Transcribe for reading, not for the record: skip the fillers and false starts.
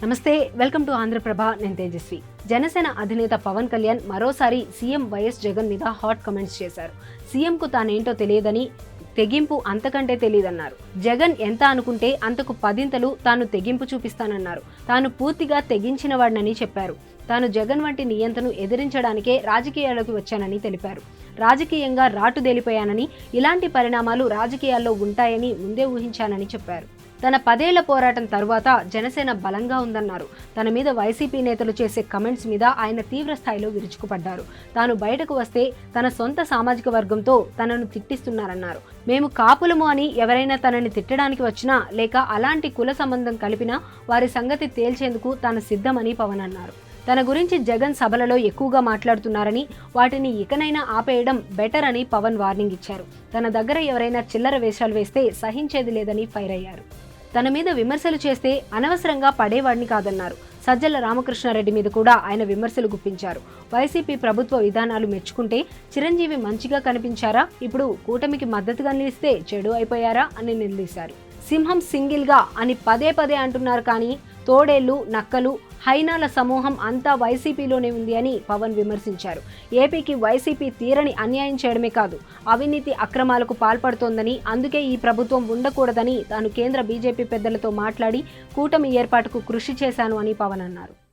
నమస్తే, welcome to Andhraprabha. నేను తేజస్వి. జనసేన అధినేత పవన్ కళ్యాణ్ మరోసారి సీఎం వైఎస్ జగన్ మీద హాట్ కమెంట్స్ చేశారు. సీఎంకు తానేంటో తెలియదని, తెగింపు అంతకంటే తెలియదన్నారు. జగన్ ఎంత అనుకుంటే అంతకు పదింతలు తాను తెగింపు చూపిస్తానన్నారు. తాను పూర్తిగా తెగించిన వాడినని చెప్పారు. తాను జగన్ వంటి నియంతను ఎదిరించడానికే రాజకీయాల్లోకి వచ్చానని తెలిపారు. రాజకీయంగా రాటుదేలిపోయానని, ఇలాంటి పరిణామాలు రాజకీయాల్లో ఉంటాయని ముందే ఊహించానని చెప్పారు. తన 10 ఏళ్ల పోరాటం తరువాత జనసేన బలంగా ఉందన్నారు. తన మీద వైసీపీ నేతలు చేసే కమెంట్స్ మీద ఆయన తీవ్ర స్థాయిలో విరుచుకుపడ్డారు. తాను బయటకు వస్తే తన సొంత సామాజిక వర్గంతో తనను తిట్టిస్తున్నారన్నారు. మేము కాపులము అని ఎవరైనా తనని తిట్టడానికి వచ్చినా, లేక అలాంటి కుల సంబంధం కలిపినా వారి సంగతి తేల్చేందుకు తాను సిద్ధమని పవన్ అన్నారు. తన గురించి జగన్ సభలలో ఎక్కువగా మాట్లాడుతున్నారని, వాటిని ఇకనైనా ఆపేయడం బెటర్ అని పవన్ వార్నింగ్ ఇచ్చారు. తన దగ్గర ఎవరైనా చిల్లర వేషాలు వేస్తే సహించేది లేదని ఫైర్ అయ్యారు. తన మీద విమర్శలు చేస్తే అనవసరంగా పడేవాడిని కాదన్నారు. సజ్జల రామకృష్ణారెడ్డి మీద కూడా ఆయన విమర్శలు గుప్పించారు. వైసీపీ ప్రభుత్వ విధానాలు మెచ్చుకుంటే చిరంజీవి మంచిగా కనిపించారా, ఇప్పుడు కూటమికి మద్దతుగా నిలిస్తే చెడు అయిపోయారా అని నిలదీశారు. సింహం సింగిల్ గా అని పదే పదే అంటున్నారు, కానీ తోడేళ్లు, నక్కలు, హైనాల సమూహం అంతా వైసీపీలోనే ఉంది అని పవన్ విమర్శించారు. ఏపీకి వైసీపీ తీరని అన్యాయం చేయడమే కాదు, అవినీతి అక్రమాలకు పాల్పడుతోందని, అందుకే ఈ ప్రభుత్వం ఉండకూడదని తాను కేంద్ర బీజేపీ పెద్దలతో మాట్లాడి కూటమి ఏర్పాటుకు కృషి చేశాను అని పవన్ అన్నారు.